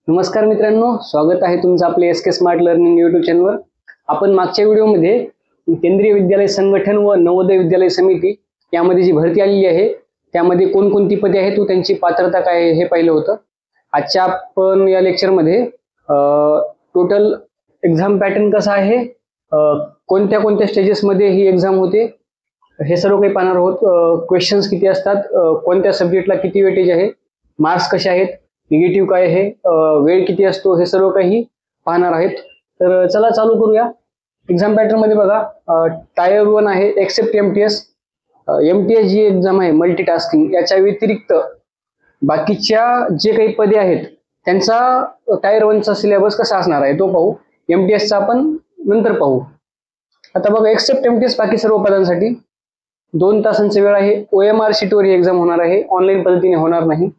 नमस्कार मित्रांनो, स्वागत आहे तुमचं आपले एस के स्मार्ट लर्निंग यूट्यूब चॅनलवर। आपण मागच्या व्हिडिओमध्ये केंद्रीय विद्यालय संघटन व नवोदय विद्यालय समिती यामध्ये जी भरती आलेली आहे त्यामध्ये कोणकोणती पदे आहेत व त्यांची पात्रता काय आहे हे पाहिलं होतं। आजच्या आपण या लेक्चरमध्ये टोटल एक्झाम पॅटर्न कसा आहे, कोणत्या कोणत्या स्टेजेसमध्ये ही एक्झाम होते हे सर्व काही पाहणार आहोत। क्वेश्चन्स किती असतात, कोणत्या सब्जेक्टला किती वेटेज आहे, मार्क्स कसे आहेत, निगेटिव्ह काय आहे, वेळ किती असतो, हे सर्व काही पाहणार आहेत। तर चला चालू करूया। एक्झाम पॅटर्न मध्ये बघा, टायर 1 आहे एक्सेप्ट एमटीएस। एमटीएस जी एक्झाम आहे मल्टीटास्किंग, याच्या व्यतिरिक्त बाकीच्या जे काही पदे आहेत त्यांचा टायर 1 चा सिलेबस कसा असणार आहे तो पाहू। एमटीएस चा आपण नंतर पाहू। आता बघा, एक्सेप्ट एमटीएस बाकी सर्व पदांसाठी 2 तासांची वेळ आहे। ओएमआर शीटवर ही एक्झाम होणार आहे, ऑनलाईन पद्धतीने होणार नाही।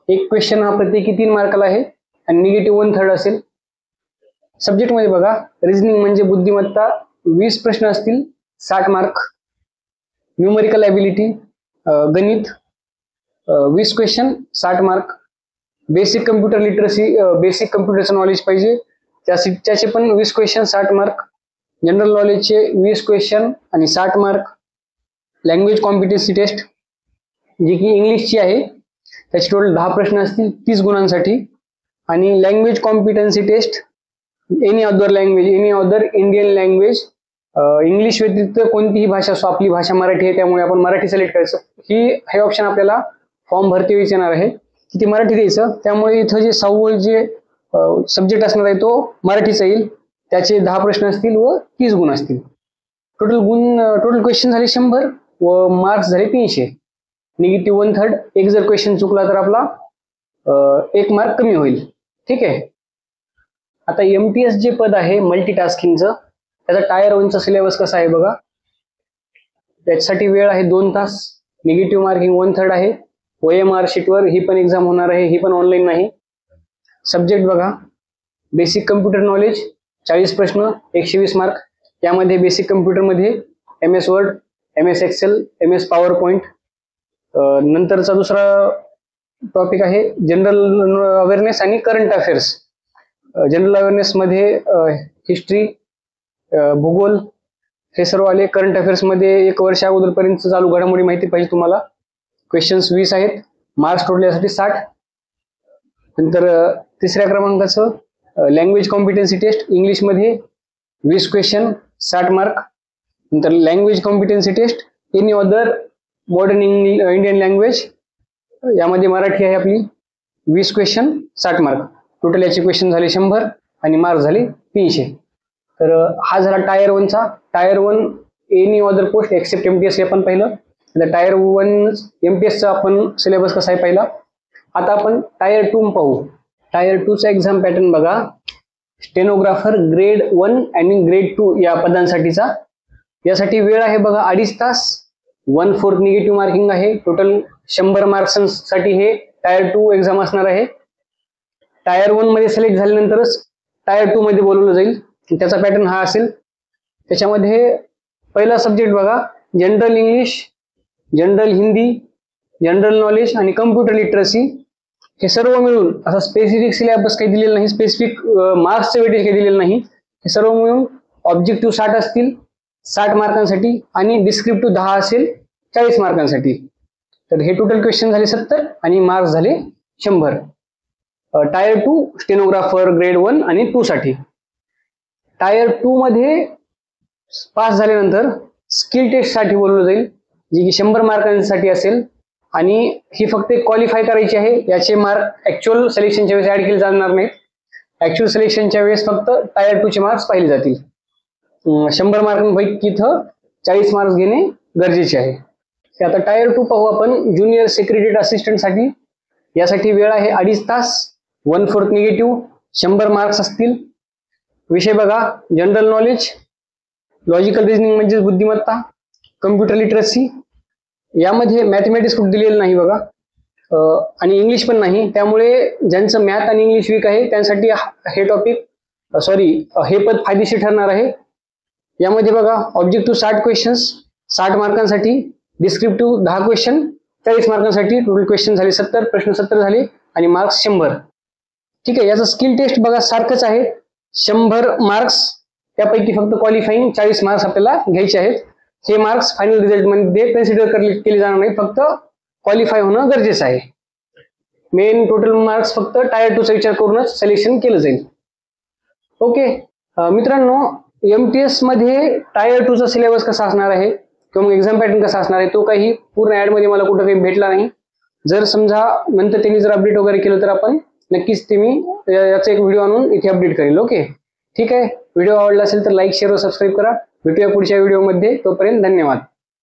एक क्वेश्चन हा प्रत्येकी 3 मार्काला आहे आणि निगेटिव्ह 1/3 असेल। सब्जेक्ट मध्ये बघा, रिझनिंग म्हणजे बुद्धिमत्ता 20 प्रश्न असतील, 60 मार्क। न्यूमेरिकल ॲबिलिटी गणित 20 question, 60 mark. Basic computer literacy, basic कम्प्युटरचं नॉलेज पाहिजे, त्याचे पण 20 क्वेश्चन, 60 मार्क। जनरल नॉलेजचे 20 क्वेश्चन आणि 60 मार्क। लँग्वेज कॉम्पिटन्सी टेस्ट जी की इंग्लिशची आहे, त्याचे टोटल 10 प्रश्न असतील 30 गुणांसाठी। आणि language competency test any other language, any other Indian language, English व्यतिरिक्त कोणतीही भाषा असो, आपली भाषा मराठी आहे त्यामुळे आपण मराठी सिलेक्ट करायचं। हे ऑप्शन आपल्याला फॉर्म भरती वेळेस येणार आहे की ती मराठी द्यायचं, त्यामुळे इथं जे 6 जे सब्जेक्ट असणार आहे तो मराठीचा येईल। त्याचे 10 प्रश्न असतील व 30 गुण असतील। टोटल क्वेश्चन झाले 100 व मार्क्स झाले 300। निगेटिव्ह 1/3, एक जर क्वेश्चन चुकला तर आपला 1 मार्क कमी होईल। ठीक आहे। आता एमटीएस जे पद आहे मल्टीटास्किंगचं, त्याचा टायर 1 चा सिलेबस कसा आहे बघा। त्याच्यासाठी वेळ आहे 2 तास, निगेटिव्ह मार्किंग 1/3 आहे। ओएमआर शीटवर ही पण एक्झाम होणार आहे, ही पण ऑनलाईन नाही। सब्जेक्ट बघा, बेसिक कम्प्युटर नॉलेज 40 प्रश्न, 120 मार्क। यामध्ये बेसिक कम्प्युटर मध्ये MS Word, MS Excel, MS PowerPoint. नंतरचा दुसरा टॉपिक आहे जनरल अवेअरनेस आणि करंट अफेअर्स। जनरल अवेअरनेस मध्ये हिस्ट्री, भूगोल हे सर्व आले। करंट अफेअर्स मध्ये 1 वर्ष अगोदरपर्यंत चालू घडामोडी माहिती पाहिजे तुम्हाला। क्वेश्चन्स 20 आहेत, मार्क्स टोटल यासाठी 60। नंतर तिसऱ्या क्रमांकाचं लँग्वेज कॉम्पिटन्सी टेस्ट, इंग्लिश मध्ये 20 क्वेश्चन, 60 मार्क। नंतर language competency test any other modern Indian language, यामध्ये मराठी आहे आपली, 20 क्वेश्चन, 60 मार्क। टोटल याचे क्वेश्चन झाले 100 आणि मार्क्स झाले 300। तर हा झाला टायर 1 चा। Tier 1 any other post except MTS हे आपण पाहिलं। आता टायर 1 एमटीएस चा आपण सिलेबस कसा आहे पाहिला। आता आपण टायर 2 पाहू। टायर 2 चा एक्झाम पॅटर्न बघा, स्टेनोग्राफर ग्रेड 1 आणि ग्रेड 2 या पदांसाठीचा। यासाठी वेळ आहे बघा 2.5 तास, 1/4 निगेटिव्ह मार्किंग आहे। टोटल 100 मार्क्ससाठी हे टायर 2 एक्झाम असणार आहे। टायर 1 मध्ये सिलेक्ट झाल्यानंतरच टायर 2 मध्ये बोलवलं जाईल। त्याचा पॅटर्न हा असेल। त्याच्यामध्ये पहिला सब्जेक्ट बघा, general English, general Hindi, general knowledge आणि कम्प्युटर लिटरसी हे सर्व मिळून, असा स्पेसिफिक सिलेबस काही दिलेलं नाही, स्पेसिफिक मार्क्सचं वेटेज काही दिलेलं नाही। हे सर्व मिळून ऑब्जेक्टिव्ह 60 असतील 60 मार्कांसाठी आणि डिस्क्रिप्टिव्ह 10 असेल 40 मार्कांसाठी। तर हे टोटल क्वेश्चन झाले 70 आणि मार्क्स झाले 100। टायर 2 स्टेनोग्राफर ग्रेड 1 आणि 2 साठी। टायर 2 मध्ये पास झाल्यानंतर स्किल टेस्ट साठी बोलवलं जाईल, जी की 100 मार्कांसाठी असेल आणि ही फक्त क्वालिफाय करायची आहे। याचे मार्क ऍक्च्युअल सिलेक्शनच्या वेळेस ऍड केले जाणार नाहीत। ऍक्च्युअल सिलेक्शनच्या वेळेस फक्त टायर 2 चे मार्क्स पाहिले जातील। 100 मार्कांपैकी इथं 40 मार्क्स घेणे गरजेचे आहे। आता टायर 2 पाहू आपण, ज्युनियर सेक्रेटरी असिस्टंट साठी। यासाठी वेळ आहे 2.5 तास, 1/4 निगेटिव्ह, 100 मार्क्स असतील। विषय बघा, जनरल नॉलेज, लॉजिकल रिझनिंग म्हणजे बुद्धिमत्ता, कम्प्युटर लिटरसी। यामध्ये मॅथमॅटिक्स कुठे दिलेलं नाही बघा, आणि इंग्लिश पण नाही, त्यामुळे ज्यांचं मॅथ आणि इंग्लिश वीक आहे त्यांसाठी हे हे पद फायदेशीर ठरणार आहे। यामध्ये बघा, ऑब्जेक्टिव्ह 60 क्वेश्चन्स 60 मार्कांसाठी, डिस्क्रिप्टिव्ह 10 क्वेश्चन 40 मार्कांसाठी। टोटल क्वेश्चन झाले 70, प्रश्न 70 झाले आणि मार्क्स 100। ठीक आहे. याचं स्किल टेस्ट बघा सारखंच आहे, 100 मार्क्स, त्यापैकी फक्त क्वालिफाईंग 40 मार्क्स आपल्याला घ्यायचे आहेत. हे मार्क्स फायनल रिझल्ट मध्ये कन्सिडर केले जाणार नाही, फक्त क्वालिफाय होणं गरजेचं आहे. मेन टोटल मार्क्स फक्त टायर 2 चा विचार करूनच सिलेक्शन केलं जाईल. ओके मित्रांनो, MTS मध्ये टायर 2 चा सिलेबस कसा असणार आहे किंवा मग एक्झाम पॅटर्न कसा असणार आहे तो काही पूर्ण ऍड मध्ये मला कुठं काही भेटला नाही. जर समजा नंतर त्यांनी जर अपडेट वगैरे केलं तर आपण नक्कीच ते मी याचा एक व्हिडिओ आणून इथे अपडेट करेल. ओके ठीक आहे. व्हिडिओ आवडला असेल तर लाईक, शेअर व सबस्क्राईब करा. भेटूया पुढच्या व्हिडिओमध्ये. तोपर्यंत धन्यवाद.